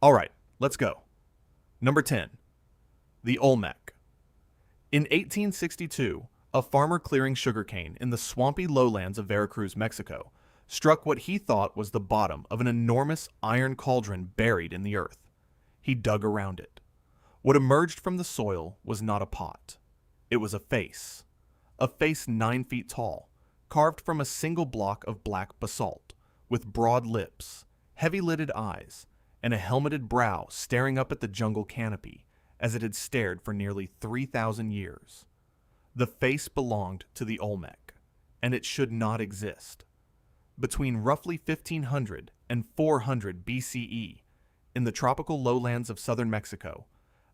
All right, let's go. Number 10. The Olmec. In 1862, a farmer clearing sugarcane in the swampy lowlands of Veracruz, Mexico, struck what he thought was the bottom of an enormous iron cauldron buried in the earth. He dug around it. What emerged from the soil was not a pot. It was a face 9 feet tall, carved from a single block of black basalt, with broad lips, heavy-lidded eyes, and a helmeted brow staring up at the jungle canopy as it had stared for nearly 3,000 years. The face belonged to the Olmec, and it should not exist. Between roughly 1500 and 400 BCE, in the tropical lowlands of southern Mexico,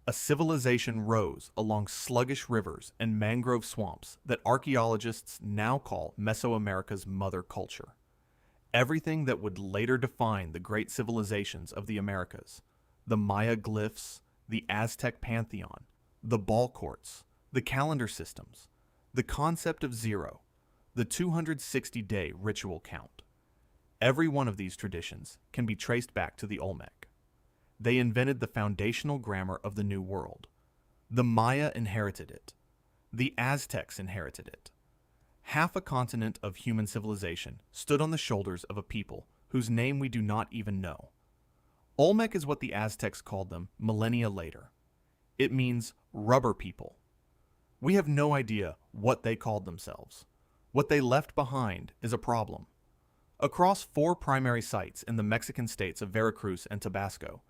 a civilization rose along sluggish rivers and mangrove swamps that archaeologists now call Mesoamerica's mother culture. Everything that would later define the great civilizations of the Americas, the Maya glyphs, the Aztec pantheon, the ball courts, the calendar systems, the concept of zero, the 260-day ritual count. Every one of these traditions can be traced back to the Olmec. They invented the foundational grammar of the New World. The Maya inherited it. The Aztecs inherited it. Half a continent of human civilization stood on the shoulders of a people whose name we do not even know. Olmec is what the Aztecs called them millennia later. It means rubber people. We have no idea what they called themselves. What they left behind is a problem. Across 4 primary sites in the Mexican states of Veracruz and Tabasco,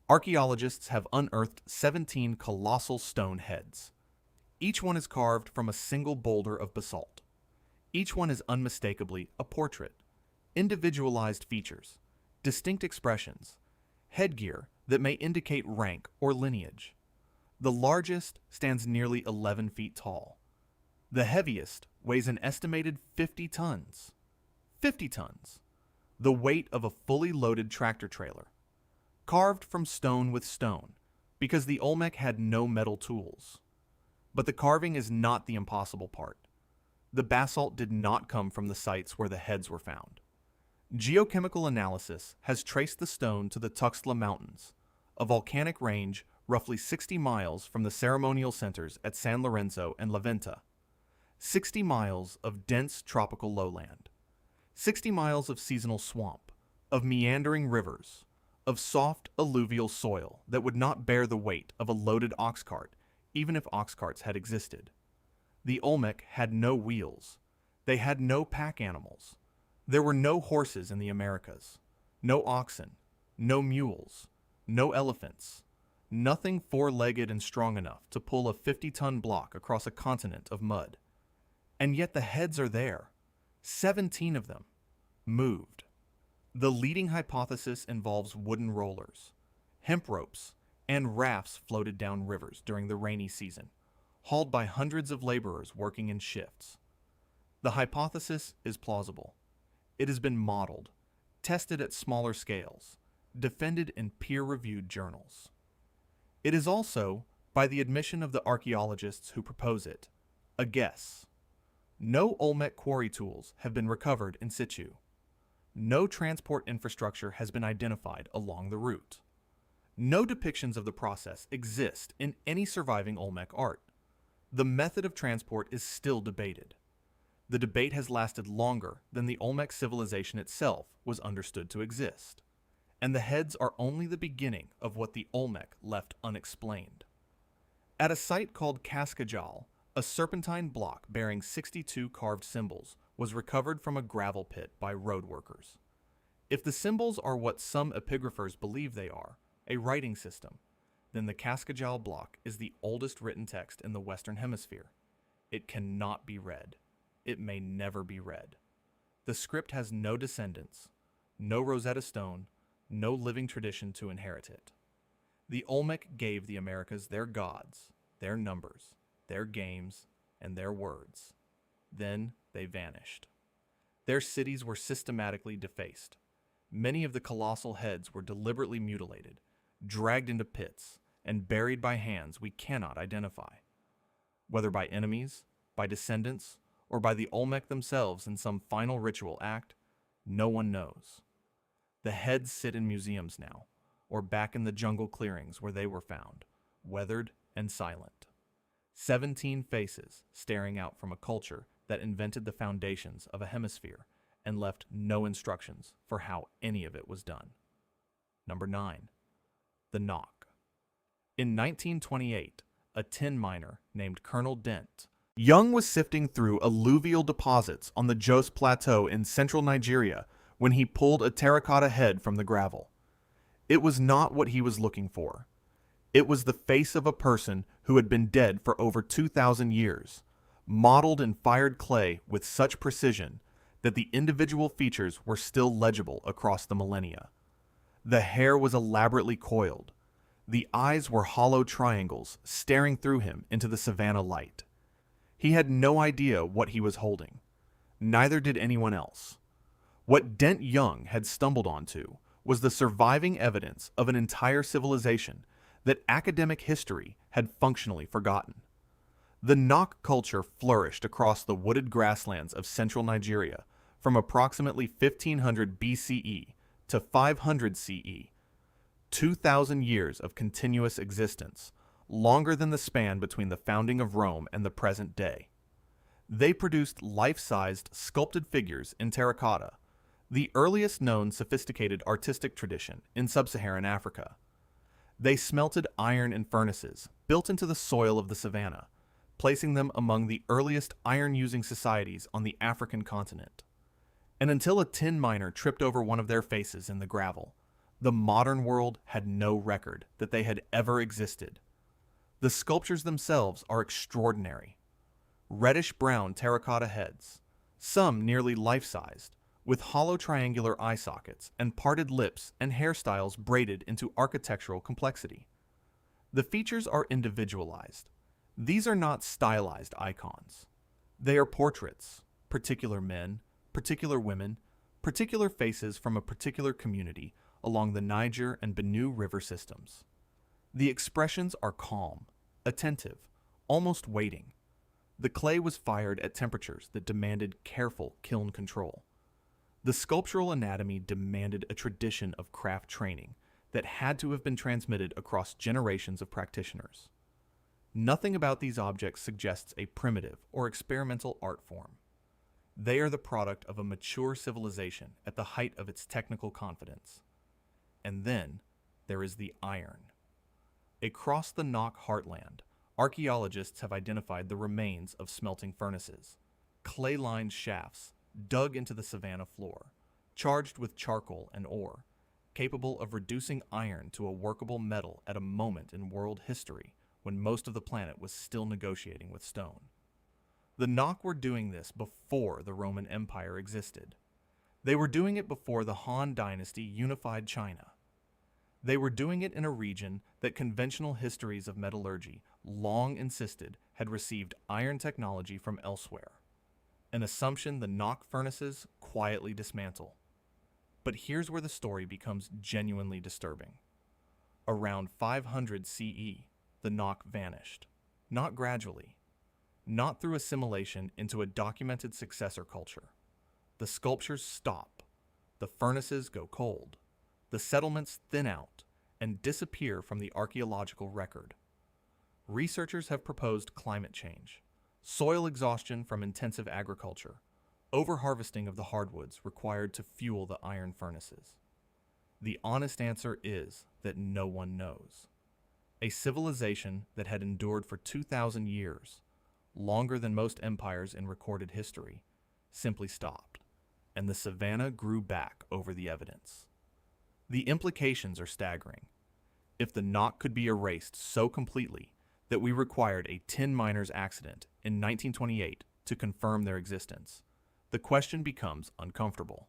archaeologists have unearthed 17 colossal stone heads. Each one is carved from a single boulder of basalt. Each one is unmistakably a portrait, individualized features, distinct expressions, headgear that may indicate rank or lineage. The largest stands nearly 11 feet tall. The heaviest weighs an estimated 50 tons. 50 tons! The weight of a fully loaded tractor trailer. Carved from stone with stone, because the Olmec had no metal tools. But the carving is not the impossible part. The basalt did not come from the sites where the heads were found. Geochemical analysis has traced the stone to the Tuxtla Mountains, a volcanic range roughly 60 miles from the ceremonial centers at San Lorenzo and La Venta. 60 miles of dense tropical lowland. 60 miles of seasonal swamp, of meandering rivers, of soft alluvial soil that would not bear the weight of a loaded ox cart, even if ox carts had existed. The Olmec had no wheels. They had no pack animals. There were no horses in the Americas, no oxen, no mules, no elephants, nothing 4-legged and strong enough to pull a 50-ton block across a continent of mud. And yet the heads are there, 17 of them, moved. The leading hypothesis involves wooden rollers, hemp ropes, and rafts floated down rivers during the rainy season, hauled by hundreds of laborers working in shifts. The hypothesis is plausible. It has been modeled, tested at smaller scales, defended in peer-reviewed journals. It is also, by the admission of the archaeologists who propose it, a guess. No Olmec quarry tools have been recovered in situ. No transport infrastructure has been identified along the route. No depictions of the process exist in any surviving Olmec art. The method of transport is still debated. The debate has lasted longer than the Olmec civilization itself was understood to exist, and the heads are only the beginning of what the Olmec left unexplained. At a site called Cascajal, a serpentine block bearing 62 carved symbols was recovered from a gravel pit by road workers. If the symbols are what some epigraphers believe they are, a writing system, then the Cascajal block is the oldest written text in the Western Hemisphere. It cannot be read. It may never be read. The script has no descendants, no Rosetta Stone, no living tradition to inherit it. The Olmec gave the Americas their gods, their numbers, their games, and their words. Then they vanished. Their cities were systematically defaced. Many of the colossal heads were deliberately mutilated, dragged into pits, and buried by hands we cannot identify. Whether by enemies, by descendants, or by the Olmec themselves in some final ritual act, no one knows. The heads sit in museums now, or back in the jungle clearings where they were found, weathered and silent. 17 faces staring out from a culture that invented the foundations of a hemisphere and left no instructions for how any of it was done. Number 9. The Knock. In 1928, a tin miner named Colonel Dent Young was sifting through alluvial deposits on the Jos Plateau in central Nigeria when he pulled a terracotta head from the gravel. It was not what he was looking for. It was the face of a person who had been dead for over 2,000 years, modeled in fired clay with such precision that the individual features were still legible across the millennia. The hair was elaborately coiled. The eyes were hollow triangles staring through him into the savanna light. He had no idea what he was holding. Neither did anyone else. What Dent Young had stumbled onto was the surviving evidence of an entire civilization that academic history had functionally forgotten. The Nok culture flourished across the wooded grasslands of central Nigeria from approximately 1500 BCE to 500 CE. 2,000 years of continuous existence, longer than the span between the founding of Rome and the present day. They produced life-sized, sculpted figures in terracotta, the earliest known sophisticated artistic tradition in sub-Saharan Africa. They smelted iron in furnaces built into the soil of the savanna, placing them among the earliest iron-using societies on the African continent. And until a tin miner tripped over one of their faces in the gravel, the modern world had no record that they had ever existed. The sculptures themselves are extraordinary. Reddish-brown terracotta heads, some nearly life-sized, with hollow triangular eye sockets and parted lips and hairstyles braided into architectural complexity. The features are individualized. These are not stylized icons. They are portraits, particular men, particular women, particular faces from a particular community along the Niger and Benue river systems. The expressions are calm, attentive, almost waiting. The clay was fired at temperatures that demanded careful kiln control. The sculptural anatomy demanded a tradition of craft training that had to have been transmitted across generations of practitioners. Nothing about these objects suggests a primitive or experimental art form. They are the product of a mature civilization at the height of its technical confidence. And then there is the iron. Across the Nok heartland, archaeologists have identified the remains of smelting furnaces, clay-lined shafts dug into the savanna floor, charged with charcoal and ore, capable of reducing iron to a workable metal at a moment in world history when most of the planet was still negotiating with stone. The Nok were doing this before the Roman Empire existed. They were doing it before the Han Dynasty unified China. They were doing it in a region that conventional histories of metallurgy long insisted had received iron technology from elsewhere, an assumption the Nok furnaces quietly dismantle. But here's where the story becomes genuinely disturbing. Around 500 CE, the Nok vanished, not gradually, not through assimilation into a documented successor culture. The sculptures stop, the furnaces go cold, the settlements thin out and disappear from the archaeological record. Researchers have proposed climate change, soil exhaustion from intensive agriculture, overharvesting of the hardwoods required to fuel the iron furnaces. The honest answer is that no one knows. A civilization that had endured for 2,000 years, longer than most empires in recorded history, simply stopped, and the savanna grew back over the evidence. The implications are staggering. If the Nok could be erased so completely that we required a tin miner's accident in 1928 to confirm their existence, the question becomes uncomfortable.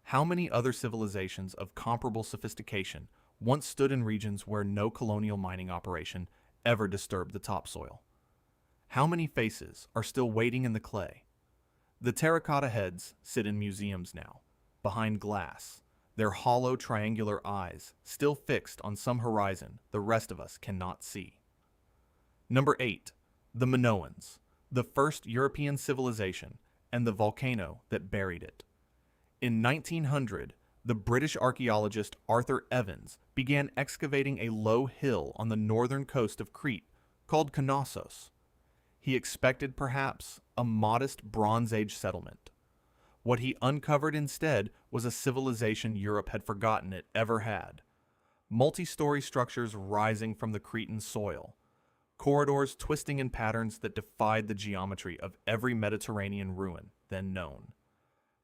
How many other civilizations of comparable sophistication once stood in regions where no colonial mining operation ever disturbed the topsoil? How many faces are still waiting in the clay? The terracotta heads sit in museums now, behind glass, their hollow triangular eyes still fixed on some horizon the rest of us cannot see. Number 8. The Minoans, the first European civilization and the volcano that buried it. In 1900, The British archaeologist Arthur Evans began excavating a low hill on the northern coast of Crete called Knossos. He expected, perhaps, a modest Bronze Age settlement. What he uncovered instead was a civilization Europe had forgotten it ever had. Multi-story structures rising from the Cretan soil, corridors twisting in patterns that defied the geometry of every Mediterranean ruin then known,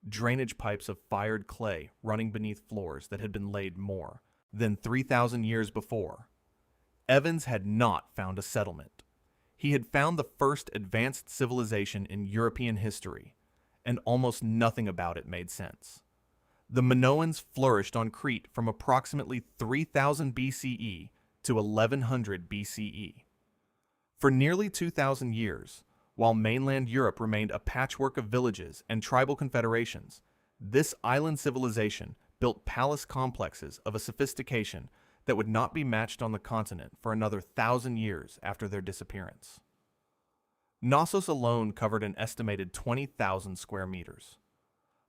drainage pipes of fired clay running beneath floors that had been laid more than 3,000 years before. Evans had not found a settlement. He had found the first advanced civilization in European history, and almost nothing about it made sense. The Minoans flourished on Crete from approximately 3000 BCE to 1100 BCE. For nearly 2,000 years, while mainland Europe remained a patchwork of villages and tribal confederations, this island civilization built palace complexes of a sophistication that would not be matched on the continent for another 1,000 years after their disappearance. Knossos alone covered an estimated 20,000 square meters.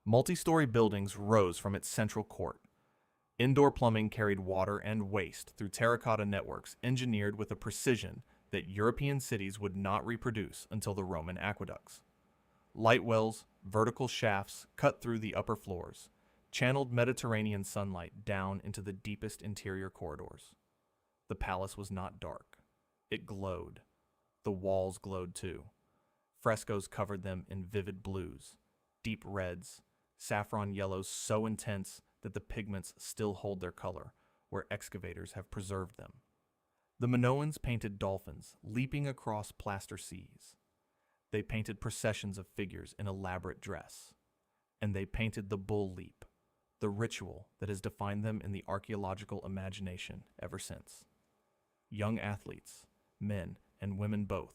Multi-story buildings rose from its central court. Indoor plumbing carried water and waste through terracotta networks engineered with a precision that European cities would not reproduce until the Roman aqueducts. Light wells, vertical shafts cut through the upper floors, channeled Mediterranean sunlight down into the deepest interior corridors. The palace was not dark. It glowed. The walls glowed too. Frescoes covered them in vivid blues, deep reds, saffron yellows so intense that the pigments still hold their color, where excavators have preserved them. The Minoans painted dolphins leaping across plaster seas. They painted processions of figures in elaborate dress. And they painted the bull leap, the ritual that has defined them in the archaeological imagination ever since. Young athletes, men and women both,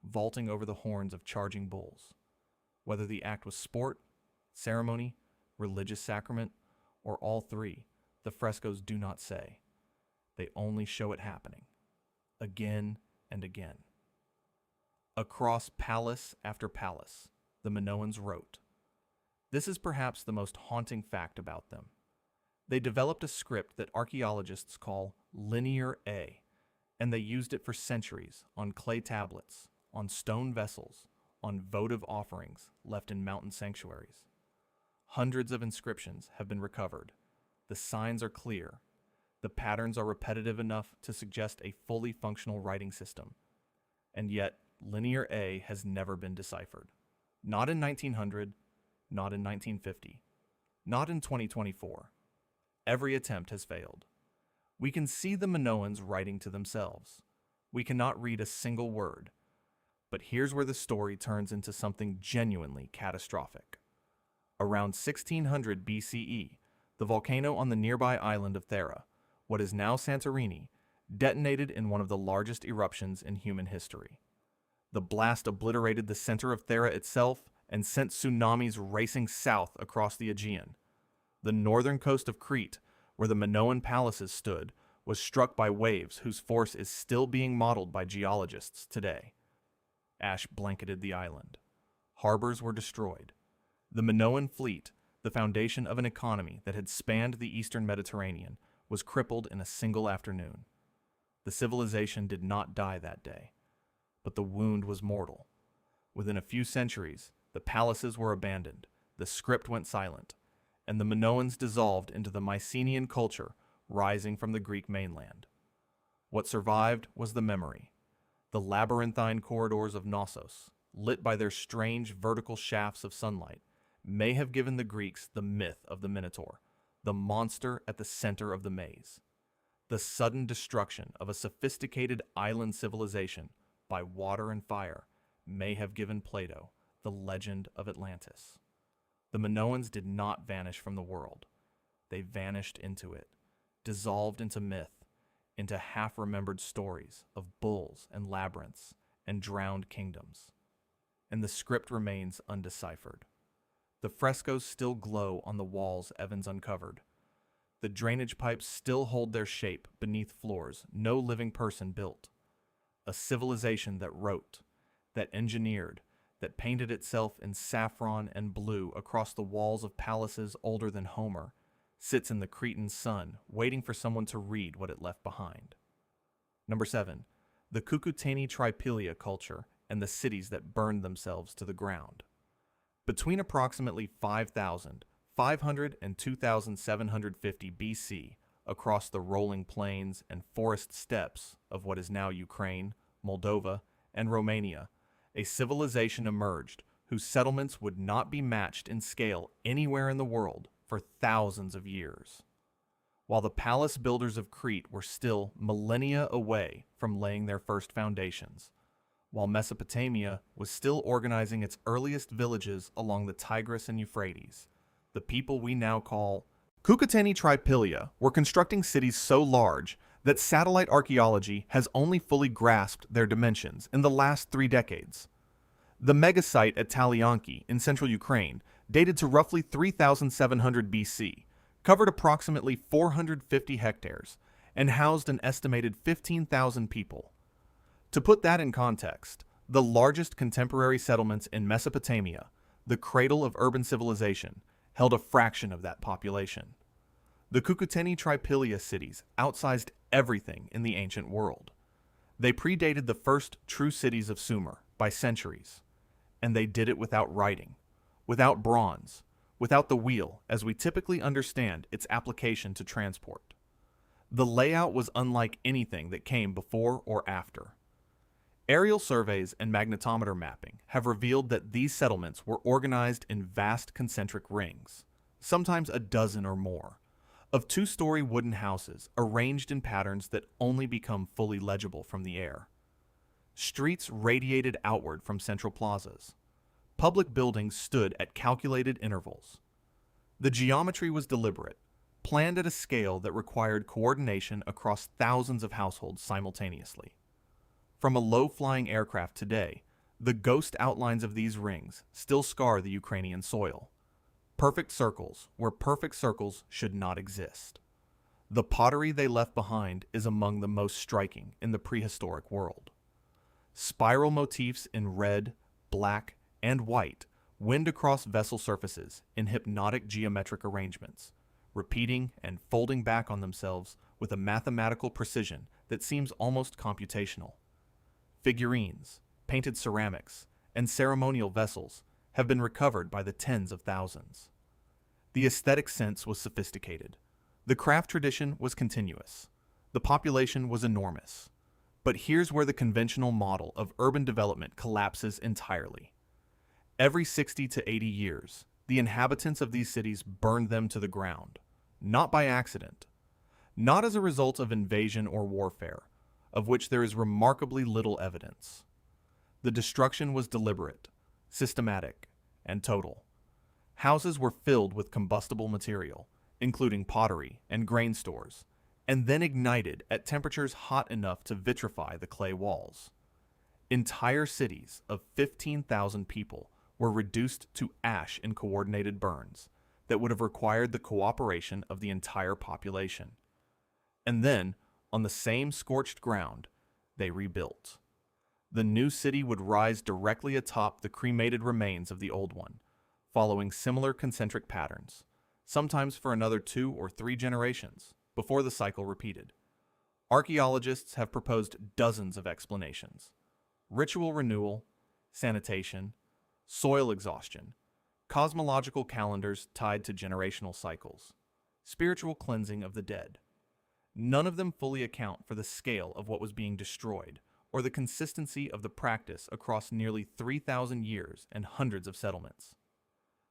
vaulting over the horns of charging bulls. Whether the act was sport, ceremony, religious sacrament, or all three, the frescoes do not say. They only show it happening, again and again. Across palace after palace, the Minoans wrote. This is perhaps the most haunting fact about them. They developed a script that archaeologists call Linear A, and they used it for centuries on clay tablets, on stone vessels, on votive offerings left in mountain sanctuaries. Hundreds of inscriptions have been recovered. The signs are clear. The patterns are repetitive enough to suggest a fully functional writing system. And yet, Linear A has never been deciphered. Not in 1900, not in 1950, not in 2024. Every attempt has failed. We can see the Minoans writing to themselves. We cannot read a single word. But here's where the story turns into something genuinely catastrophic. Around 1600 BCE, the volcano on the nearby island of Thera, what is now Santorini, detonated in one of the largest eruptions in human history. The blast obliterated the center of Thera itself and sent tsunamis racing south across the Aegean. The northern coast of Crete, where the Minoan palaces stood, was struck by waves whose force is still being modeled by geologists today. Ash blanketed the island. Harbors were destroyed. The Minoan fleet, the foundation of an economy that had spanned the eastern Mediterranean, was crippled in a single afternoon. The civilization did not die that day, but the wound was mortal. Within a few centuries, the palaces were abandoned, the script went silent, and the Minoans dissolved into the Mycenaean culture rising from the Greek mainland. What survived was the memory. The labyrinthine corridors of Knossos, lit by their strange vertical shafts of sunlight, may have given the Greeks the myth of the Minotaur, the monster at the center of the maze. The sudden destruction of a sophisticated island civilization by water and fire may have given Plato the legend of Atlantis. The Minoans did not vanish from the world. They vanished into it, dissolved into myth, into half-remembered stories of bulls and labyrinths and drowned kingdoms. And the script remains undeciphered. The frescoes still glow on the walls Evans uncovered. The drainage pipes still hold their shape beneath floors no living person built. A civilization that wrote, that engineered, that painted itself in saffron and blue across the walls of palaces older than Homer, sits in the Cretan sun, waiting for someone to read what it left behind. Number 7. The Cucuteni-Trypillia culture and the cities that burned themselves to the ground. Between approximately 5,500 and 2,750 BC, across the rolling plains and forest steppes of what is now Ukraine, Moldova, and Romania, a civilization emerged whose settlements would not be matched in scale anywhere in the world for thousands of years. While the palace builders of Crete were still millennia away from laying their first foundations, while Mesopotamia was still organizing its earliest villages along the Tigris and Euphrates, the people we now call Cucuteni-Trypillia were constructing cities so large that satellite archaeology has only fully grasped their dimensions in the last 3 decades. The megasite at Talyanki in central Ukraine, dated to roughly 3,700 BC, covered approximately 450 hectares and housed an estimated 15,000 people. To put that in context, the largest contemporary settlements in Mesopotamia, the cradle of urban civilization, held a fraction of that population. The Cucuteni-Trypillia cities outsized everything in the ancient world. They predated the first true cities of Sumer by centuries, and they did it without writing, without bronze, without the wheel as we typically understand its application to transport. The layout was unlike anything that came before or after. Aerial surveys and magnetometer mapping have revealed that these settlements were organized in vast concentric rings, sometimes a dozen or more, of 2-story wooden houses arranged in patterns that only become fully legible from the air. Streets radiated outward from central plazas. Public buildings stood at calculated intervals. The geometry was deliberate, planned at a scale that required coordination across thousands of households simultaneously. From a low-flying aircraft today, the ghost outlines of these rings still scar the Ukrainian soil. Perfect circles where perfect circles should not exist. The pottery they left behind is among the most striking in the prehistoric world. Spiral motifs in red, black, and white wind across vessel surfaces in hypnotic geometric arrangements, repeating and folding back on themselves with a mathematical precision that seems almost computational. Figurines, painted ceramics, and ceremonial vessels have been recovered by the tens of thousands. The aesthetic sense was sophisticated. The craft tradition was continuous. The population was enormous. But here's where the conventional model of urban development collapses entirely. Every 60 to 80 years, the inhabitants of these cities burned them to the ground, not by accident, not as a result of invasion or warfare, of which there is remarkably little evidence. The destruction was deliberate, systematic, and total. Houses were filled with combustible material, including pottery and grain stores, and then ignited at temperatures hot enough to vitrify the clay walls. Entire cities of 15,000 people were reduced to ash in coordinated burns that would have required the cooperation of the entire population. And then, on the same scorched ground, they rebuilt. The new city would rise directly atop the cremated remains of the old one, following similar concentric patterns, sometimes for another 2 or 3 generations, before the cycle repeated. Archaeologists have proposed dozens of explanations: ritual renewal, sanitation, soil exhaustion, cosmological calendars tied to generational cycles, spiritual cleansing of the dead. None of them fully account for the scale of what was being destroyed or the consistency of the practice across nearly 3,000 years and hundreds of settlements.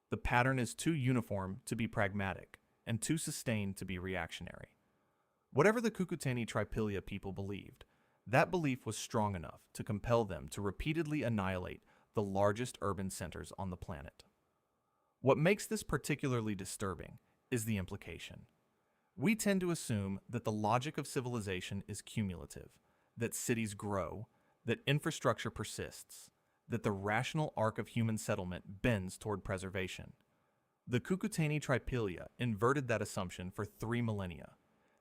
The pattern is too uniform to be pragmatic and too sustained to be reactionary. Whatever the Cucuteni-Trypillia people believed, that belief was strong enough to compel them to repeatedly annihilate the largest urban centers on the planet. What makes this particularly disturbing is the implication. We tend to assume that the logic of civilization is cumulative, that cities grow, that infrastructure persists, that the rational arc of human settlement bends toward preservation. The Cucuteni-Trypillia inverted that assumption for 3 millennia.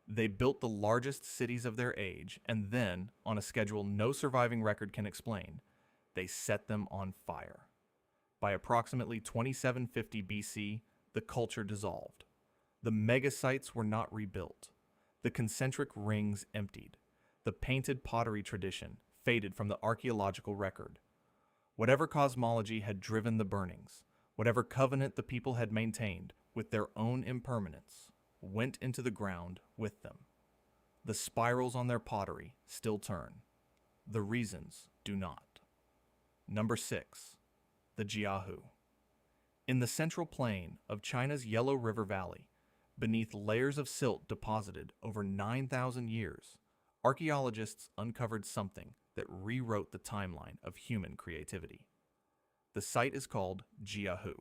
They built the largest cities of their age, and then, on a schedule no surviving record can explain, they set them on fire. By approximately 2750 BC, the culture dissolved. The megasites were not rebuilt. The concentric rings emptied. The painted pottery tradition faded from the archaeological record. Whatever cosmology had driven the burnings, whatever covenant the people had maintained with their own impermanence, went into the ground with them. The spirals on their pottery still turn. The reasons do not. Number 6. The Jiahu. In the central plain of China's Yellow River Valley, beneath layers of silt deposited over 9,000 years, archaeologists uncovered something that rewrote the timeline of human creativity. The site is called Jiahu.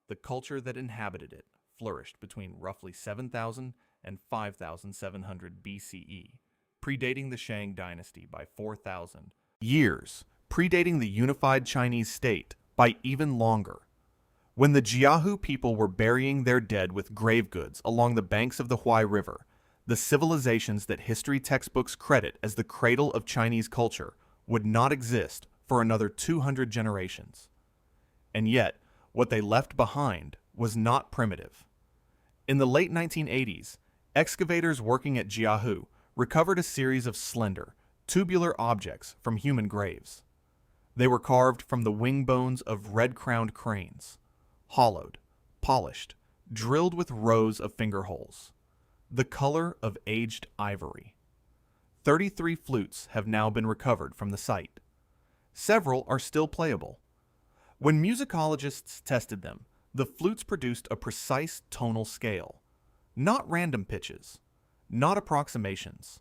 The culture that inhabited it flourished between roughly 7,000 and 5,700 BCE, predating the Shang dynasty by 4,000 years, predating the unified Chinese state by even longer. When the Jiahu people were burying their dead with grave goods along the banks of the Huai River, the civilizations that history textbooks credit as the cradle of Chinese culture would not exist for another 200 generations. And yet, what they left behind was not primitive. In the late 1980s, excavators working at Jiahu recovered a series of slender, tubular objects from human graves. They were carved from the wing bones of red-crowned cranes, hollowed, polished, drilled with rows of finger holes, the color of aged ivory. 33 flutes have now been recovered from the site. Several are still playable. When musicologists tested them, the flutes produced a precise tonal scale, not random pitches, not approximations,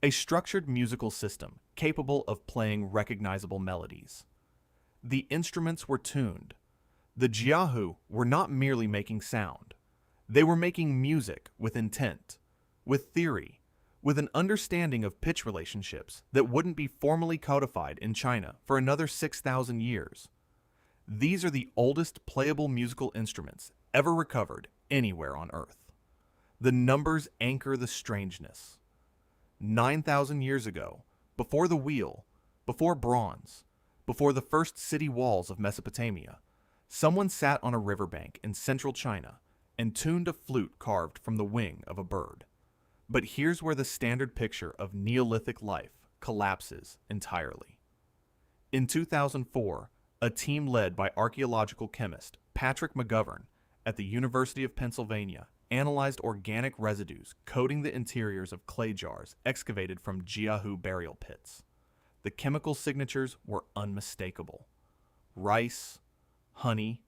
a structured musical system capable of playing recognizable melodies. The instruments were tuned. The Jiahu were not merely making sound. They were making music with intent, with theory, with an understanding of pitch relationships that wouldn't be formally codified in China for another 6,000 years. These are the oldest playable musical instruments ever recovered anywhere on Earth. The numbers anchor the strangeness. 9,000 years ago, before the wheel, before bronze, before the first city walls of Mesopotamia, someone sat on a riverbank in central China and tuned a flute carved from the wing of a bird. But here's where the standard picture of Neolithic life collapses entirely. In 2004, a team led by archaeological chemist Patrick McGovern at the University of Pennsylvania analyzed organic residues coating the interiors of clay jars excavated from Jiahu burial pits. The chemical signatures were unmistakable. Rice, honey,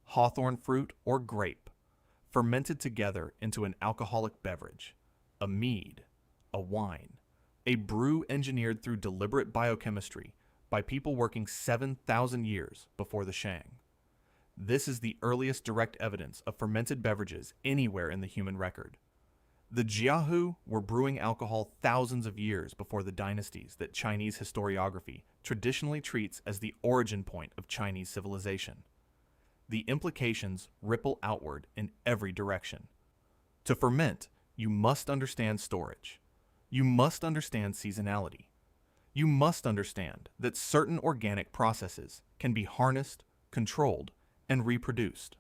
hawthorn fruit, or grape, fermented together into an alcoholic beverage, a mead, a wine, a brew engineered through deliberate biochemistry by people working 7,000 years before the Shang. This is the earliest direct evidence of fermented beverages anywhere in the human record. The Jiahu were brewing alcohol thousands of years before the dynasties that Chinese historiography traditionally treats as the origin point of Chinese civilization. The implications ripple outward in every direction. To ferment, you must understand storage. You must understand seasonality. You must understand that certain organic processes can be harnessed, controlled, and reproduced.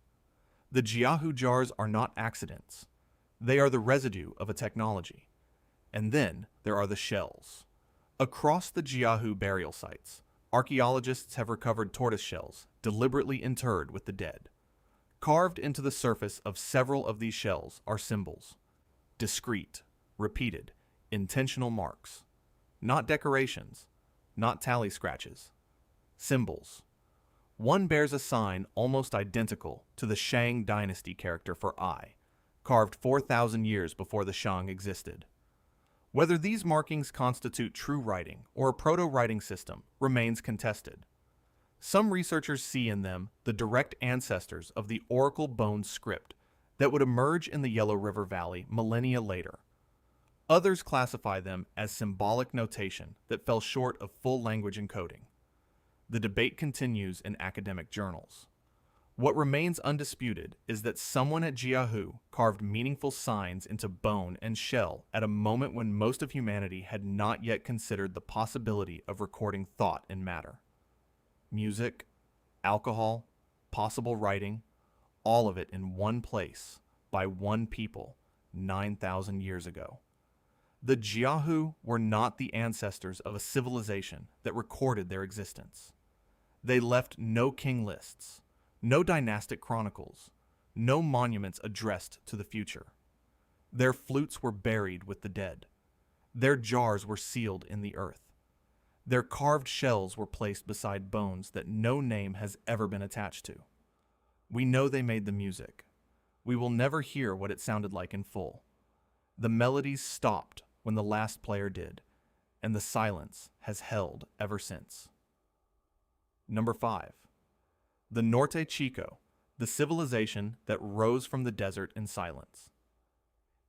The Jiahu jars are not accidents. They are the residue of a technology. And then there are the shells. Across the Jiahu burial sites, archaeologists have recovered tortoise shells deliberately interred with the dead. Carved into the surface of several of these shells are symbols. Discrete, repeated, intentional marks. Not decorations, not tally scratches. Symbols. One bears a sign almost identical to the Shang dynasty character for eye, carved 4,000 years before the Shang existed. Whether these markings constitute true writing or a proto-writing system remains contested. Some researchers see in them the direct ancestors of the oracle bone script that would emerge in the Yellow River Valley millennia later. Others classify them as symbolic notation that fell short of full language encoding. The debate continues in academic journals. What remains undisputed is that someone at Jiahu carved meaningful signs into bone and shell at a moment when most of humanity had not yet considered the possibility of recording thought in matter. Music, alcohol, possible writing, all of it in one place, by one people 9,000 years ago. The Jiahu were not the ancestors of a civilization that recorded their existence. They left no king lists, no dynastic chronicles, no monuments addressed to the future. Their flutes were buried with the dead. Their jars were sealed in the earth. Their carved shells were placed beside bones that no name has ever been attached to. We know they made the music. We will never hear what it sounded like in full. The melodies stopped when the last player did, and the silence has held ever since. Number 5. The Norte Chico, the civilization that rose from the desert in silence.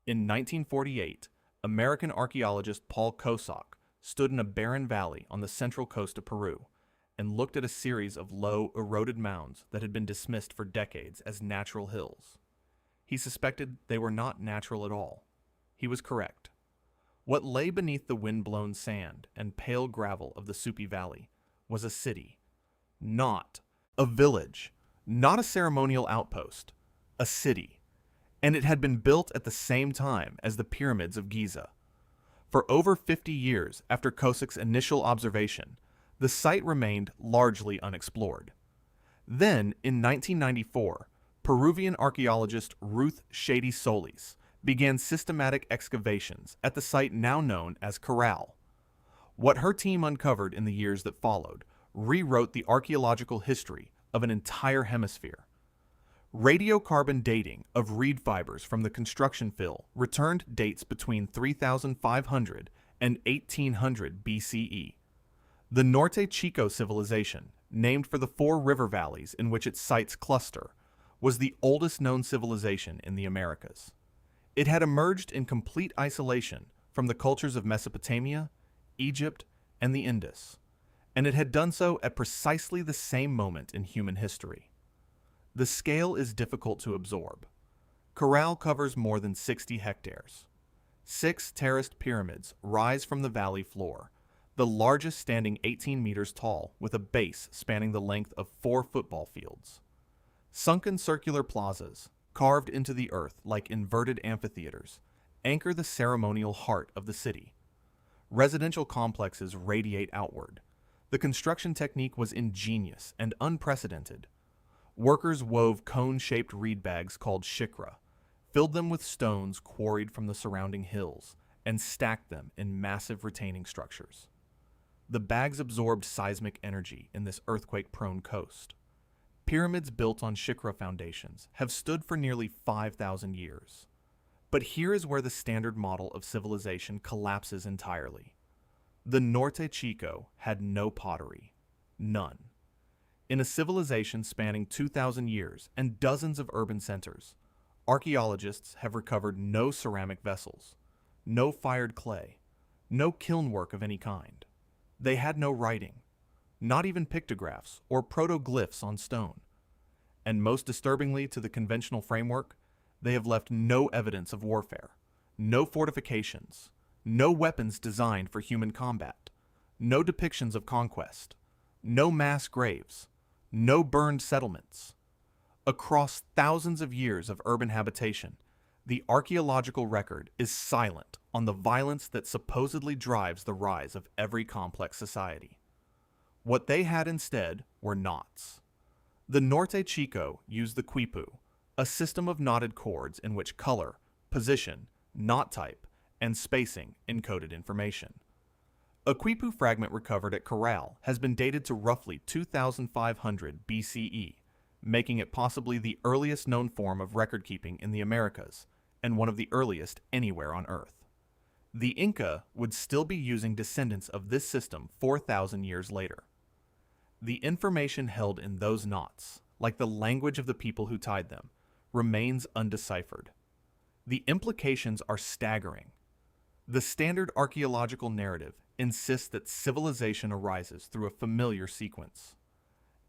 In 1948, American archaeologist Paul Kosok stood in a barren valley on the central coast of Peru and looked at a series of low, eroded mounds that had been dismissed for decades as natural hills. He suspected they were not natural at all. He was correct. What lay beneath the wind-blown sand and pale gravel of the Supi Valley was a city, not a village, not a ceremonial outpost, a city, and it had been built at the same time as the pyramids of Giza. For over 50 years after Kosok's initial observation, the site remained largely unexplored. Then, in 1994, Peruvian archaeologist Ruth Shady Solis began systematic excavations at the site now known as Corral. What her team uncovered in the years that followed rewrote the archaeological history of an entire hemisphere. Radiocarbon dating of reed fibers from the construction fill returned dates between 3,500 and 1800 BCE. The Norte Chico civilization, named for the 4 river valleys in which its sites cluster, was the oldest known civilization in the Americas. It had emerged in complete isolation from the cultures of Mesopotamia, Egypt, and the Indus, and it had done so at precisely the same moment in human history. The scale is difficult to absorb. Corral covers more than 60 hectares. 6 terraced pyramids rise from the valley floor, the largest standing 18 meters tall with a base spanning the length of 4 football fields. Sunken circular plazas, carved into the earth like inverted amphitheaters, anchor the ceremonial heart of the city. Residential complexes radiate outward. The construction technique was ingenious and unprecedented. Workers wove cone-shaped reed bags called shikra, filled them with stones quarried from the surrounding hills, and stacked them in massive retaining structures. The bags absorbed seismic energy in this earthquake-prone coast. Pyramids built on shikra foundations have stood for nearly 5,000 years. But here is where the standard model of civilization collapses entirely. The Norte Chico had no pottery. None. In a civilization spanning 2,000 years and dozens of urban centers, archaeologists have recovered no ceramic vessels, no fired clay, no kiln work of any kind. They had no writing, not even pictographs or protoglyphs on stone. And most disturbingly to the conventional framework, they have left no evidence of warfare, no fortifications, no weapons designed for human combat, no depictions of conquest, no mass graves, no burned settlements. Across thousands of years of urban habitation, the archaeological record is silent on the violence that supposedly drives the rise of every complex society. What they had instead were knots. The Norte Chico used the quipu, a system of knotted cords in which color, position, knot type, and spacing encoded information. A quipu fragment recovered at Corral has been dated to roughly 2,500 BCE, making it possibly the earliest known form of record-keeping in the Americas, and one of the earliest anywhere on Earth. The Inca would still be using descendants of this system 4,000 years later. The information held in those knots, like the language of the people who tied them, remains undeciphered. The implications are staggering. The standard archaeological narrative insists that civilization arises through a familiar sequence.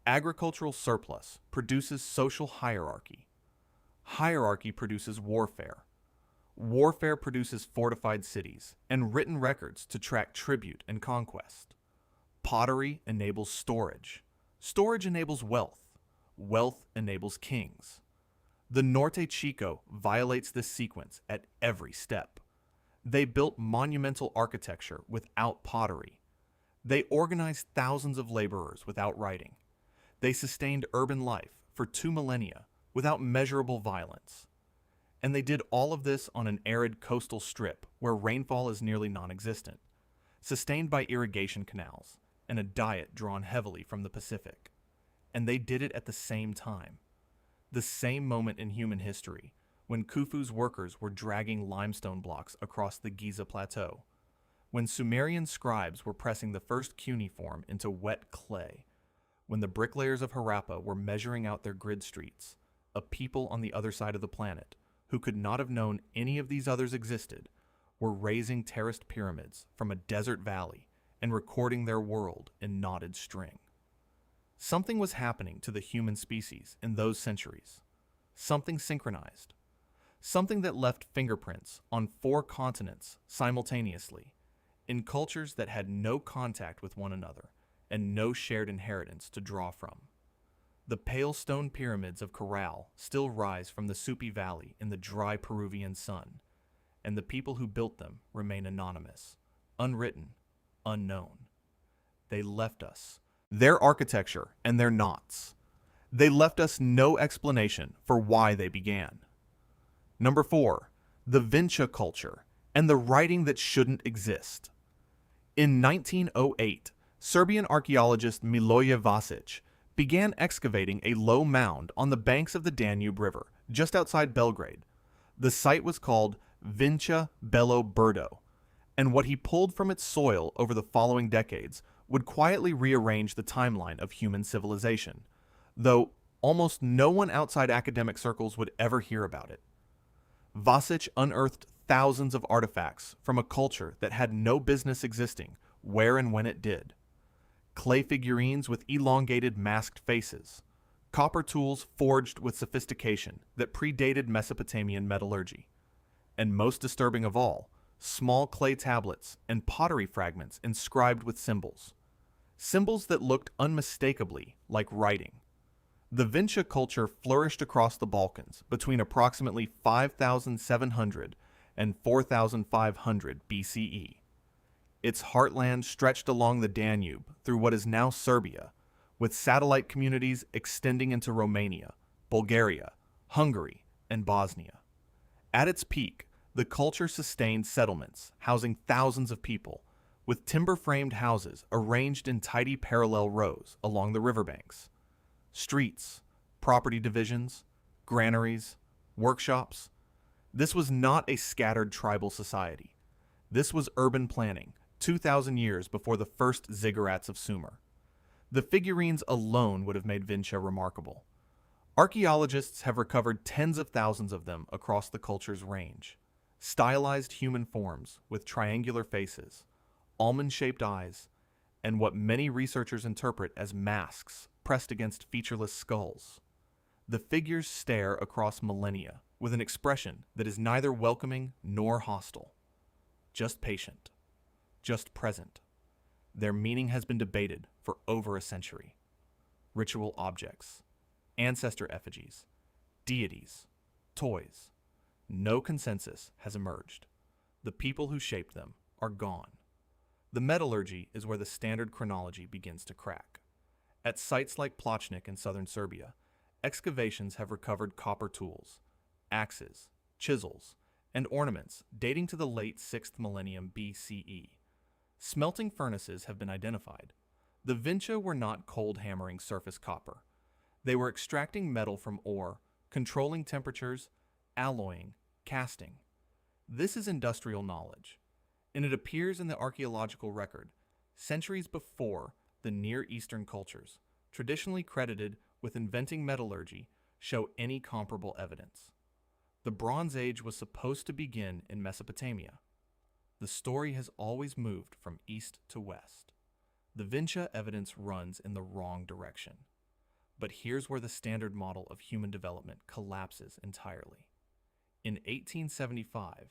Agricultural surplus produces social hierarchy. Hierarchy produces warfare. Warfare produces fortified cities and written records to track tribute and conquest. Pottery enables storage. Storage enables wealth. Wealth enables kings. The Norte Chico violates this sequence at every step. They built monumental architecture without pottery. They organized thousands of laborers without writing. They sustained urban life for 2 millennia without measurable violence. And they did all of this on an arid coastal strip where rainfall is nearly non-existent, sustained by irrigation canals and a diet drawn heavily from the Pacific. And they did it at the same time. The same moment in human history when Khufu's workers were dragging limestone blocks across the Giza Plateau, when Sumerian scribes were pressing the first cuneiform into wet clay, when the bricklayers of Harappa were measuring out their grid streets, a people on the other side of the planet, who could not have known any of these others existed, were raising terraced pyramids from a desert valley and recording their world in knotted string. Something was happening to the human species in those centuries. Something synchronized. Something that left fingerprints on 4 continents simultaneously, in cultures that had no contact with one another and no shared inheritance to draw from. The pale stone pyramids of Corral still rise from the Supi Valley in the dry Peruvian sun, and the people who built them remain anonymous, unwritten, unknown. They left us their architecture and their knots. They left us no explanation for why they began. Number 4, the Vinca culture and the writing that shouldn't exist. In 1908, Serbian archaeologist Miloje Vasic began excavating a low mound on the banks of the Danube River, just outside Belgrade. The site was called Vinca Belo Brdo, and what he pulled from its soil over the following decades would quietly rearrange the timeline of human civilization, though almost no one outside academic circles would ever hear about it. Vasic unearthed thousands of artifacts from a culture that had no business existing where and when it did. Clay figurines with elongated masked faces, copper tools forged with sophistication that predated Mesopotamian metallurgy, and most disturbing of all, small clay tablets and pottery fragments inscribed with symbols. Symbols that looked unmistakably like writing. The Vinca culture flourished across the Balkans between approximately 5,700 and 4,500 BCE. Its heartland stretched along the Danube through what is now Serbia, with satellite communities extending into Romania, Bulgaria, Hungary, and Bosnia. At its peak, the culture sustained settlements housing thousands of people, with timber-framed houses arranged in tidy parallel rows along the riverbanks. Streets, property divisions, granaries, workshops. This was not a scattered tribal society. This was urban planning, 2,000 years before the first ziggurats of Sumer. The figurines alone would have made Vinca remarkable. Archaeologists have recovered tens of thousands of them across the culture's range. Stylized human forms with triangular faces, almond-shaped eyes, and what many researchers interpret as masks pressed against featureless skulls. The figures stare across millennia with an expression that is neither welcoming nor hostile. Just patient. Just present. Their meaning has been debated for over a century. Ritual objects, ancestor effigies, deities, toys. No consensus has emerged. The people who shaped them are gone. The metallurgy is where the standard chronology begins to crack. At sites like Plochnik in southern Serbia, excavations have recovered copper tools, axes, chisels, and ornaments dating to the late 6th millennium BCE. Smelting furnaces have been identified. The Vinca were not cold hammering surface copper. They were extracting metal from ore, controlling temperatures, alloying, casting. This is industrial knowledge, and it appears in the archaeological record centuries before the Near Eastern cultures, traditionally credited with inventing metallurgy, show any comparable evidence. The Bronze Age was supposed to begin in Mesopotamia. The story has always moved from east to west. The Vinca evidence runs in the wrong direction. But here's where the standard model of human development collapses entirely. In 1875,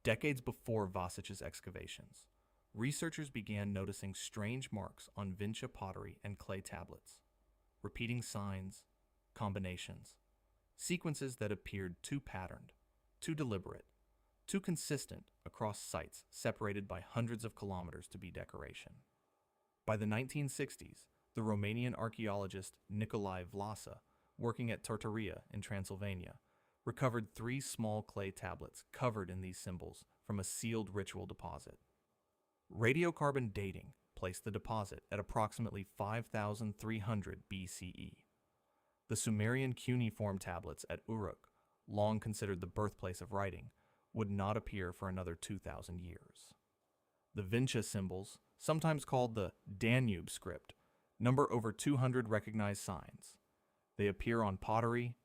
decades before Vasic's excavations, researchers began noticing strange marks on Vinca pottery and clay tablets, repeating signs, combinations, sequences that appeared too patterned, too deliberate, too consistent across sites separated by hundreds of kilometers to be decoration. By the 1960s, the Romanian archaeologist Nicolae Vlasa, working at Tartaria in Transylvania, recovered 3 small clay tablets covered in these symbols from a sealed ritual deposit. Radiocarbon dating placed the deposit at approximately 5,300 BCE. The Sumerian cuneiform tablets at Uruk, long considered the birthplace of writing, would not appear for another 2,000 years. The Vinca symbols, sometimes called the Danube script, number over 200 recognized signs. They appear on pottery,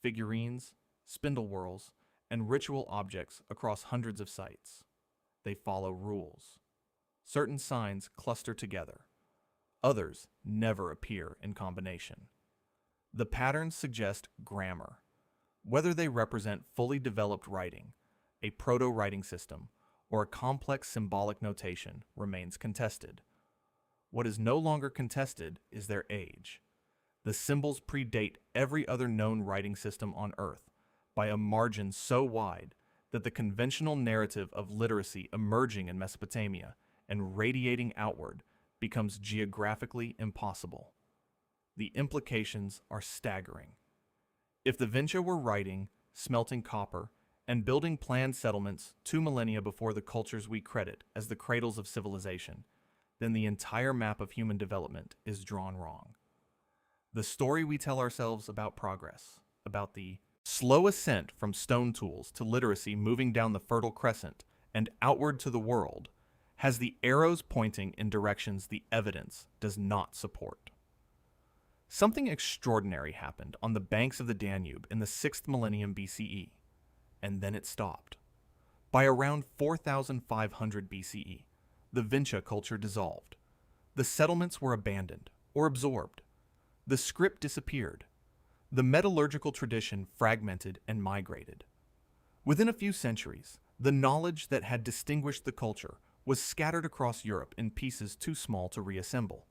figurines, spindle whorls, and ritual objects across hundreds of sites. They follow rules. Certain signs cluster together. Others never appear in combination. The patterns suggest grammar. Whether they represent fully developed writing, a proto-writing system, or a complex symbolic notation remains contested. What is no longer contested is their age. The symbols predate every other known writing system on Earth by a margin so wide that the conventional narrative of literacy emerging in Mesopotamia and radiating outward becomes geographically impossible. The implications are staggering. If the Vinca were writing, smelting copper, and building planned settlements 2 millennia before the cultures we credit as the cradles of civilization, then the entire map of human development is drawn wrong. The story we tell ourselves about progress, about the slow ascent from stone tools to literacy moving down the Fertile Crescent and outward to the world, has the arrows pointing in directions the evidence does not support. Something extraordinary happened on the banks of the Danube in the 6th millennium BCE, and then it stopped. By around 4,500 BCE, the Vinca culture dissolved. The settlements were abandoned or absorbed. The script disappeared. The metallurgical tradition fragmented and migrated. Within a few centuries, the knowledge that had distinguished the culture was scattered across Europe in pieces too small to reassemble.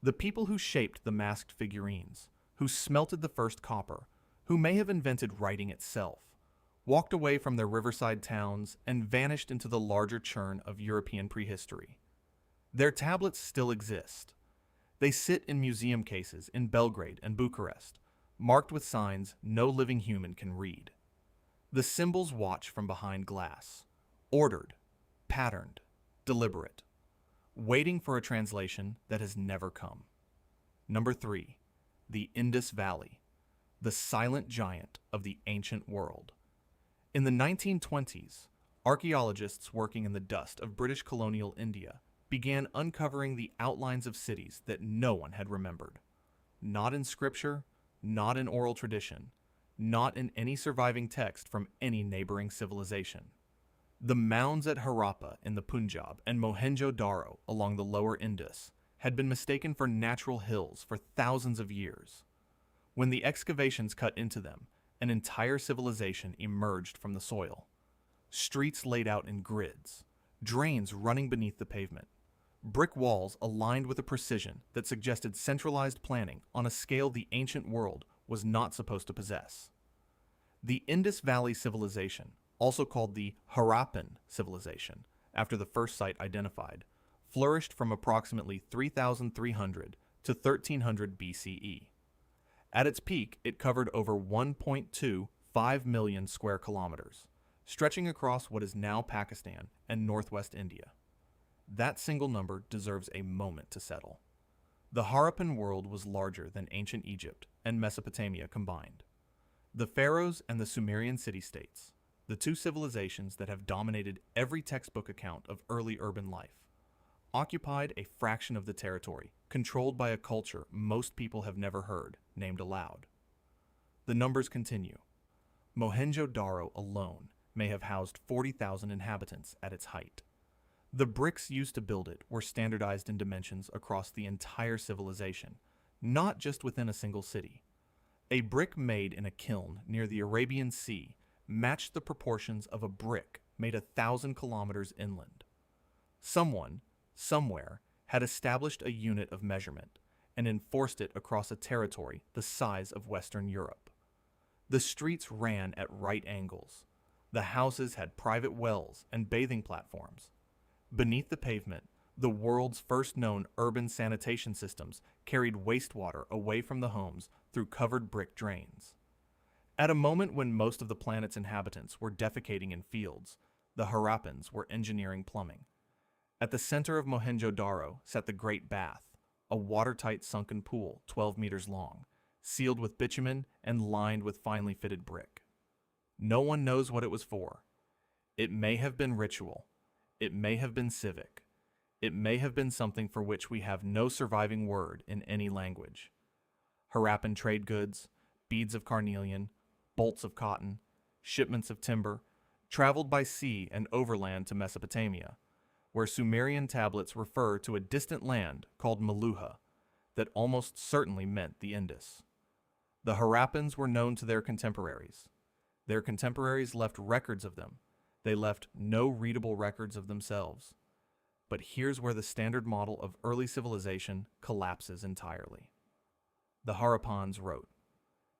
The people who shaped the masked figurines, who smelted the first copper, who may have invented writing itself, walked away from their riverside towns and vanished into the larger churn of European prehistory. Their tablets still exist. They sit in museum cases in Belgrade and Bucharest, marked with signs no living human can read. The symbols watch from behind glass, ordered, patterned, deliberate, waiting for a translation that has never come. Number 3, the Indus Valley, the silent giant of the ancient world. In the 1920s, archaeologists working in the dust of British colonial India began uncovering the outlines of cities that no one had remembered. Not in scripture, not in oral tradition, not in any surviving text from any neighboring civilization. The mounds at Harappa in the Punjab and Mohenjo-Daro along the lower Indus had been mistaken for natural hills for thousands of years. When the excavations cut into them, an entire civilization emerged from the soil. Streets laid out in grids, drains running beneath the pavement, brick walls aligned with a precision that suggested centralized planning on a scale the ancient world was not supposed to possess. The Indus Valley civilization, also called the Harappan civilization, after the first site identified, flourished from approximately 3,300 to 1,300 BCE. At its peak, it covered over 1.25 million square kilometers, stretching across what is now Pakistan and northwest India. That single number deserves a moment to settle. The Harappan world was larger than ancient Egypt and Mesopotamia combined. The pharaohs and the Sumerian city-states, the two civilizations that have dominated every textbook account of early urban life, occupied a fraction of the territory, controlled by a culture most people have never heard, named aloud. The numbers continue. Mohenjo-Daro alone may have housed 40,000 inhabitants at its height. The bricks used to build it were standardized in dimensions across the entire civilization, not just within a single city. A brick made in a kiln near the Arabian Sea matched the proportions of a brick made 1,000 kilometers inland. Someone, somewhere, had established a unit of measurement and enforced it across a territory the size of Western Europe. The streets ran at right angles. The houses had private wells and bathing platforms. Beneath the pavement, the world's first known urban sanitation systems carried wastewater away from the homes through covered brick drains. At a moment when most of the planet's inhabitants were defecating in fields, the Harappans were engineering plumbing. At the center of Mohenjo-Daro sat the Great Bath, a watertight sunken pool 12 meters long, sealed with bitumen and lined with finely fitted brick. No one knows what it was for. It may have been ritual. It may have been civic. It may have been something for which we have no surviving word in any language. Harappan trade goods, beads of carnelian, bolts of cotton, shipments of timber, traveled by sea and overland to Mesopotamia, where Sumerian tablets refer to a distant land called Meluha that almost certainly meant the Indus. The Harappans were known to their contemporaries. Their contemporaries left records of them. They left no readable records of themselves. But here's where the standard model of early civilization collapses entirely. The Harappans wrote.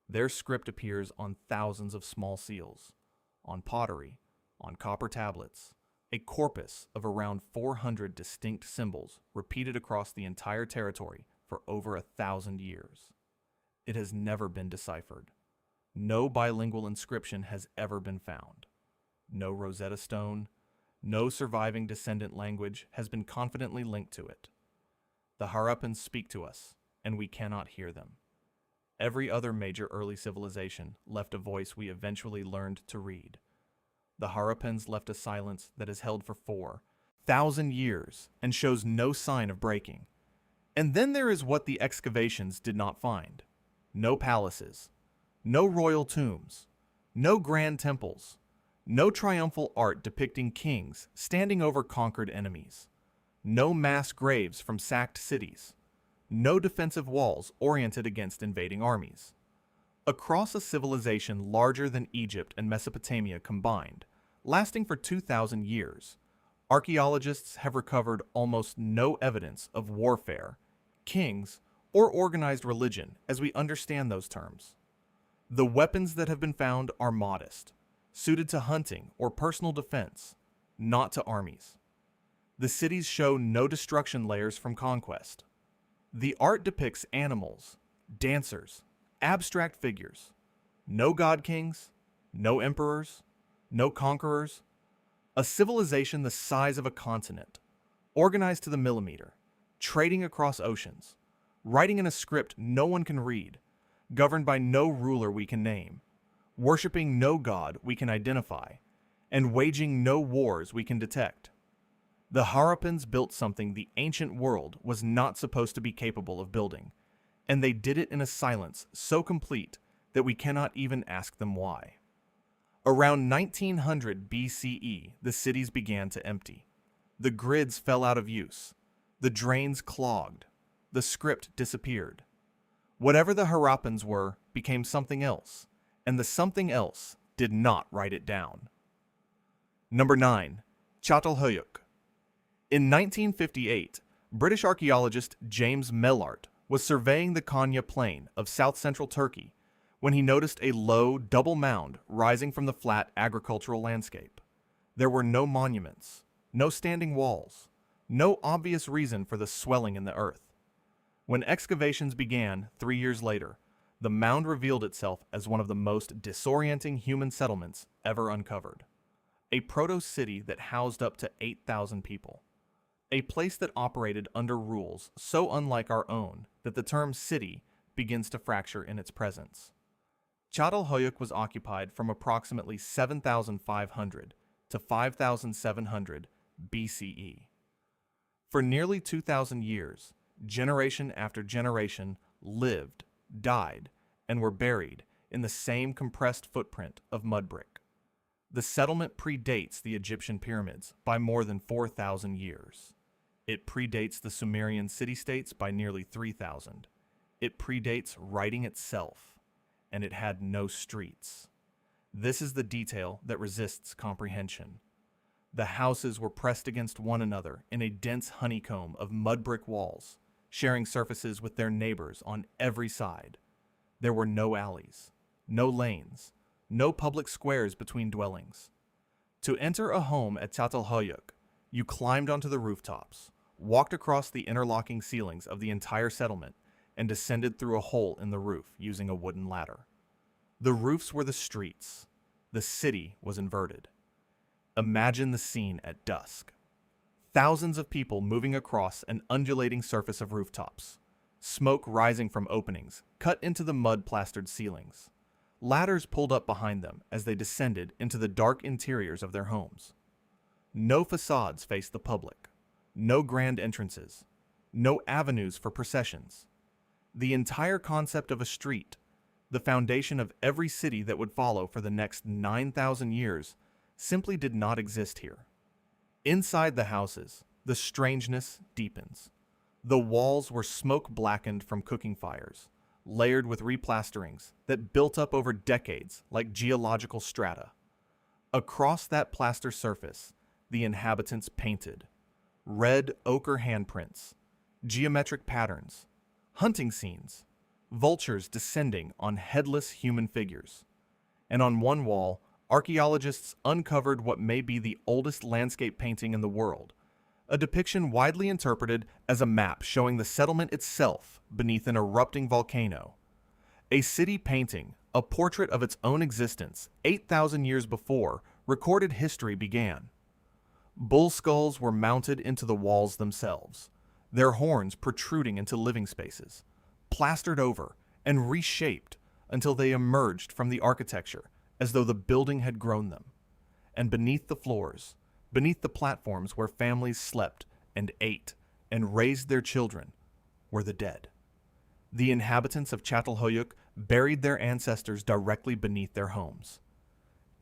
Their script appears on thousands of small seals, on pottery, on copper tablets, a corpus of around 400 distinct symbols repeated across the entire territory for over 1,000 years. It has never been deciphered. No bilingual inscription has ever been found. No Rosetta Stone, no surviving descendant language has been confidently linked to it. The Harappans speak to us, and we cannot hear them. Every other major early civilization left a voice we eventually learned to read. The Harappans left a silence that is held for 4,000 years and shows no sign of breaking. And then there is what the excavations did not find. No palaces, no royal tombs, no grand temples, no triumphal art depicting kings standing over conquered enemies, no mass graves from sacked cities, no defensive walls oriented against invading armies. Across a civilization larger than Egypt and Mesopotamia combined, lasting for 2,000 years, archaeologists have recovered almost no evidence of warfare, kings, or organized religion as we understand those terms. The weapons that have been found are modest, suited to hunting or personal defense, not to armies. The cities show no destruction layers from conquest. The art depicts animals, dancers, abstract figures. No god kings, no emperors, no conquerors. A civilization the size of a continent, organized to the millimeter, trading across oceans, writing in a script no one can read, governed by no ruler we can name, worshipping no god we can identify, and waging no wars we can detect. The Harappans built something the ancient world was not supposed to be capable of building, and they did it in a silence so complete that we cannot even ask them why. Around 1900 BCE, the cities began to empty. The grids fell out of use. The drains clogged. The script disappeared. Whatever the Harappans were became something else, and the something else did not write it down. Number 9. Chatal Hoyuk. In 1958, British archaeologist James Mellart was surveying the Konya Plain of south-central Turkey when he noticed a low, double mound rising from the flat agricultural landscape. There were no monuments, no standing walls, no obvious reason for the swelling in the earth. When excavations began 3 years later, the mound revealed itself as one of the most disorienting human settlements ever uncovered. A proto-city that housed up to 8,000 people. A place that operated under rules so unlike our own that the term city begins to fracture in its presence. Chatal Hoyuk was occupied from approximately 7,500 to 5,700 BCE. For nearly 2,000 years, generation after generation lived, died, and were buried in the same compressed footprint of mud brick. The settlement predates the Egyptian pyramids by more than 4,000 years. It predates the Sumerian city-states by nearly 3,000. It predates writing itself, and it had no streets. This is the detail that resists comprehension. The houses were pressed against one another in a dense honeycomb of mud brick walls, sharing surfaces with their neighbors on every side. There were no alleys, no lanes, no public squares between dwellings. To enter a home at Çatalhöyük, you climbed onto the rooftops, walked across the interlocking ceilings of the entire settlement, and descended through a hole in the roof using a wooden ladder. The roofs were the streets. The city was inverted. Imagine the scene at dusk. Thousands of people moving across an undulating surface of rooftops. Smoke rising from openings, cut into the mud-plastered ceilings. Ladders pulled up behind them as they descended into the dark interiors of their homes. No facades faced the public. No grand entrances. No avenues for processions. The entire concept of a street, the foundation of every city that would follow for the next 9,000 years, simply did not exist here. Inside the houses, the strangeness deepens. The walls were smoke-blackened from cooking fires, layered with replasterings that built up over decades like geological strata. Across that plaster surface, the inhabitants painted. Red ochre handprints, geometric patterns, hunting scenes, vultures descending on headless human figures. And on one wall, archaeologists uncovered what may be the oldest landscape painting in the world, a depiction widely interpreted as a map showing the settlement itself beneath an erupting volcano. A city painting, a portrait of its own existence 8,000 years before recorded history began. Bull skulls were mounted into the walls themselves, their horns protruding into living spaces, plastered over and reshaped until they emerged from the architecture as though the building had grown them. And beneath the floors, beneath the platforms where families slept and ate and raised their children, were the dead. The inhabitants of Çatalhöyük buried their ancestors directly beneath their homes.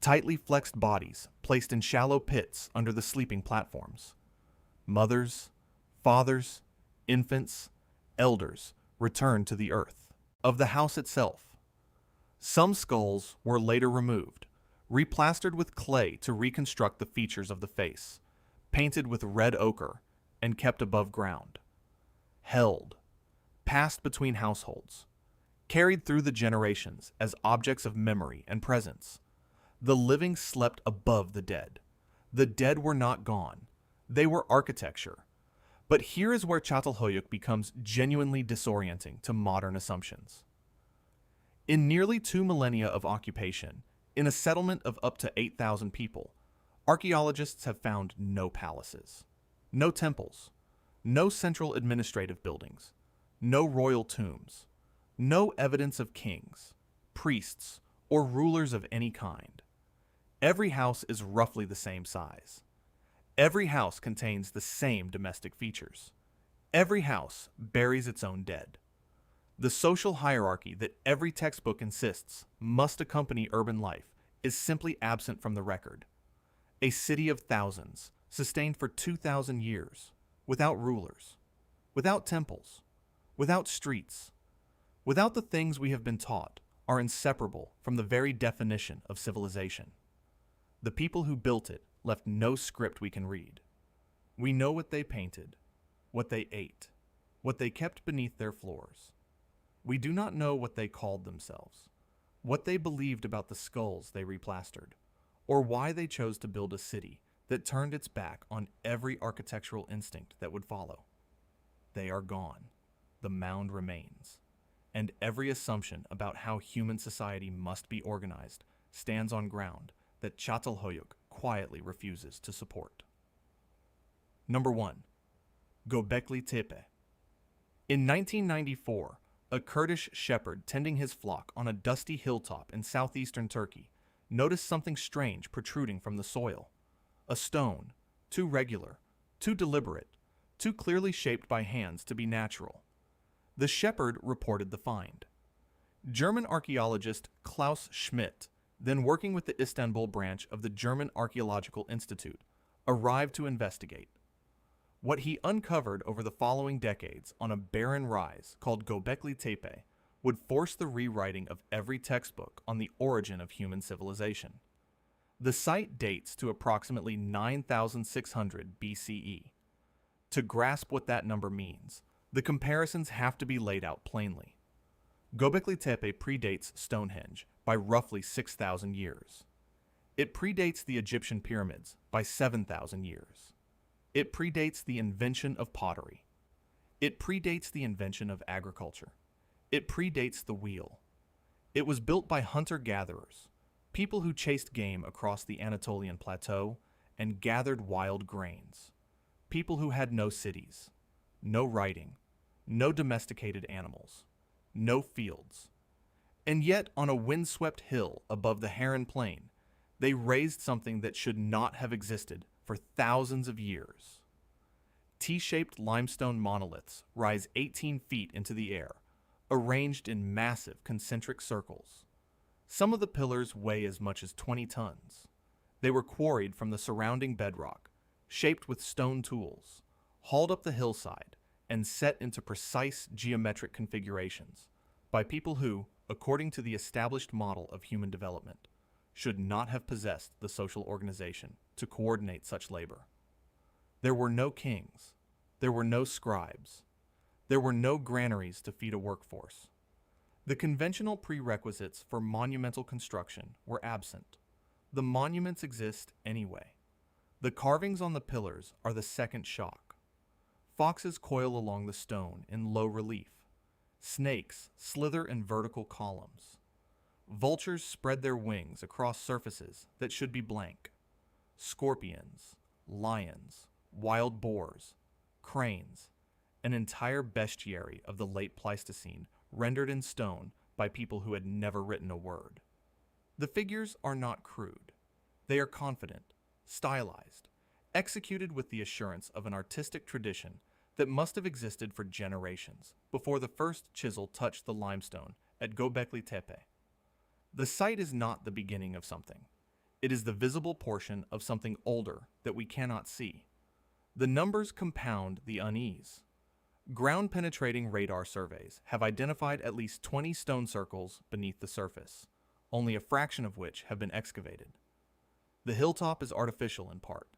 Tightly flexed bodies placed in shallow pits under the sleeping platforms. Mothers, fathers, infants, elders returned to the earth of the house itself. Some skulls were later removed, replastered with clay to reconstruct the features of the face, painted with red ochre, and kept above ground. Held, passed between households, carried through the generations as objects of memory and presence. The living slept above the dead. The dead were not gone. They were architecture. But here is where Çatalhöyük becomes genuinely disorienting to modern assumptions. In nearly 2 millennia of occupation, in a settlement of up to 8,000 people, archaeologists have found no palaces, no temples, no central administrative buildings, no royal tombs, no evidence of kings, priests, or rulers of any kind. Every house is roughly the same size. Every house contains the same domestic features. Every house buries its own dead. The social hierarchy that every textbook insists must accompany urban life is simply absent from the record. A city of thousands, sustained for 2,000 years, without rulers, without temples, without streets, without the things we have been taught are inseparable from the very definition of civilization. The people who built it left no script we can read. We know what they painted, what they ate, what they kept beneath their floors. We do not know what they called themselves, what they believed about the skulls they replastered, or why they chose to build a city that turned its back on every architectural instinct that would follow. They are gone. The mound remains. And every assumption about how human society must be organized stands on ground that Çatalhöyük quietly refuses to support. Number 1. Göbekli Tepe. In 1994, a Kurdish shepherd tending his flock on a dusty hilltop in southeastern Turkey noticed something strange protruding from the soil. A stone, too regular, too deliberate, too clearly shaped by hands to be natural. The shepherd reported the find. German archaeologist Klaus Schmidt, then working with the Istanbul branch of the German Archaeological Institute, arrived to investigate. What he uncovered over the following decades on a barren rise called Göbekli Tepe would force the rewriting of every textbook on the origin of human civilization. The site dates to approximately 9,600 BCE. To grasp what that number means, the comparisons have to be laid out plainly. Göbekli Tepe predates Stonehenge by roughly 6,000 years. It predates the Egyptian pyramids by 7,000 years. It predates the invention of pottery. It predates the invention of agriculture. It predates the wheel. It was built by hunter-gatherers, people who chased game across the Anatolian plateau and gathered wild grains. People who had no cities, no writing, no domesticated animals, no fields. And yet, on a windswept hill above the Heron Plain, they raised something that should not have existed for thousands of years. T-shaped limestone monoliths rise 18 feet into the air, arranged in massive concentric circles. Some of the pillars weigh as much as 20 tons. They were quarried from the surrounding bedrock, shaped with stone tools, hauled up the hillside, and set into precise geometric configurations by people who, according to the established model of human development, should not have possessed the social organization to coordinate such labor. There were no kings. There were no scribes. There were no granaries to feed a workforce. The conventional prerequisites for monumental construction were absent. The monuments exist anyway. The carvings on the pillars are the second shock. Foxes coil along the stone in low relief. Snakes slither in vertical columns. Vultures spread their wings across surfaces that should be blank. Scorpions, lions, wild boars, cranes, an entire bestiary of the late Pleistocene rendered in stone by people who had never written a word. The figures are not crude. They are confident, stylized, executed with the assurance of an artistic tradition that must have existed for generations before the first chisel touched the limestone at Gobekli Tepe. The site is not the beginning of something. It is the visible portion of something older that we cannot see. The numbers compound the unease. Ground-penetrating radar surveys have identified at least 20 stone circles beneath the surface, only a fraction of which have been excavated. The hilltop is artificial in part.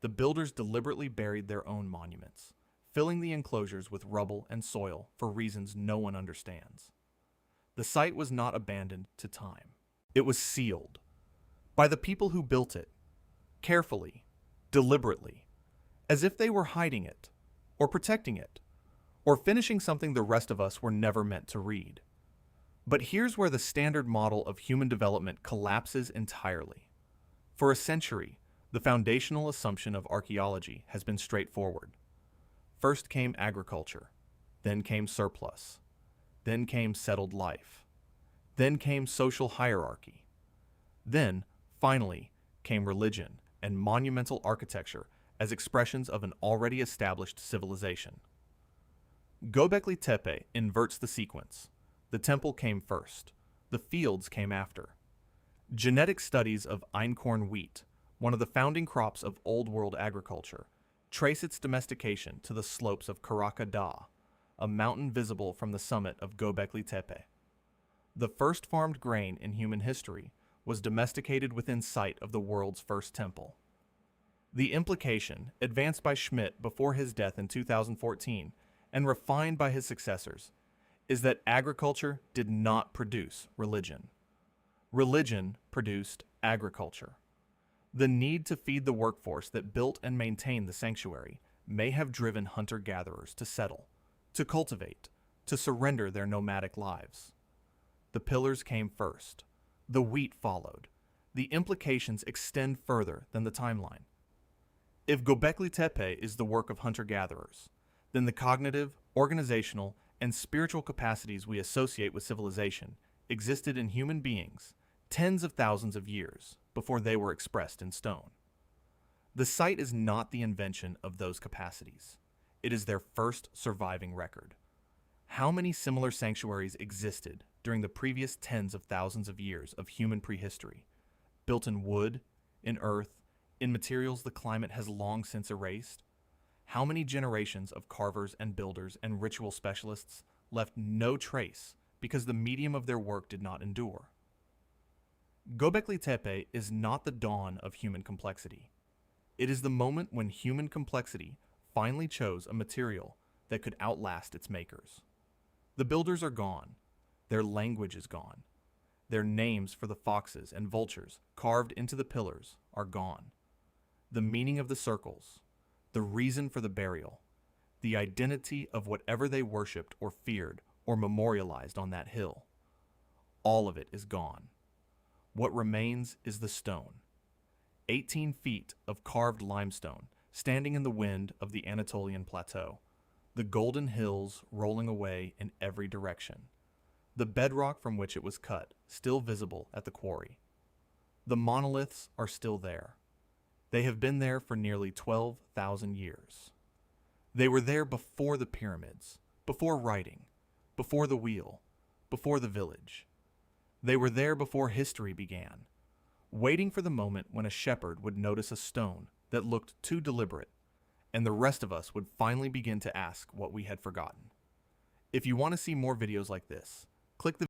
The builders deliberately buried their own monuments, filling the enclosures with rubble and soil for reasons no one understands. The site was not abandoned to time. It was sealed by the people who built it, carefully, deliberately, as if they were hiding it, or protecting it, or finishing something the rest of us were never meant to read. But here's where the standard model of human development collapses entirely. For a century, the foundational assumption of archaeology has been straightforward. First came agriculture, then came surplus, then came settled life, then came social hierarchy. Then, finally, came religion and monumental architecture as expressions of an already established civilization. Göbekli Tepe inverts the sequence. The temple came first. The fields came after. Genetic studies of einkorn wheat, one of the founding crops of Old World agriculture, trace its domestication to the slopes of Karaka Dağ, a mountain visible from the summit of Göbekli Tepe. The first farmed grain in human history was domesticated within sight of the world's first temple. The implication, advanced by Schmidt before his death in 2014 and refined by his successors, is that agriculture did not produce religion. Religion produced agriculture. The need to feed the workforce that built and maintained the sanctuary may have driven hunter-gatherers to settle, to cultivate, to surrender their nomadic lives. The pillars came first. The wheat followed. The implications extend further than the timeline. If Göbekli Tepe is the work of hunter-gatherers, then the cognitive, organizational, and spiritual capacities we associate with civilization existed in human beings tens of thousands of years before they were expressed in stone. The site is not the invention of those capacities. It is their first surviving record. How many similar sanctuaries existed during the previous tens of thousands of years of human prehistory, built in wood, in earth, in materials the climate has long since erased? How many generations of carvers and builders and ritual specialists left no trace because the medium of their work did not endure? Göbekli Tepe is not the dawn of human complexity. It is the moment when human complexity finally chose a material that could outlast its makers. The builders are gone. Their language is gone. Their names for the foxes and vultures carved into the pillars are gone. The meaning of the circles, the reason for the burial, the identity of whatever they worshipped or feared or memorialized on that hill, all of it is gone. What remains is the stone. 18 feet of carved limestone standing in the wind of the Anatolian plateau, the golden hills rolling away in every direction, the bedrock from which it was cut still visible at the quarry. The monoliths are still there. They have been there for nearly 12,000 years. They were there before the pyramids, before writing, before the wheel, before the village. They were there before history began, waiting for the moment when a shepherd would notice a stone that looked too deliberate, and the rest of us would finally begin to ask what we had forgotten. If you want to see more videos like this, click the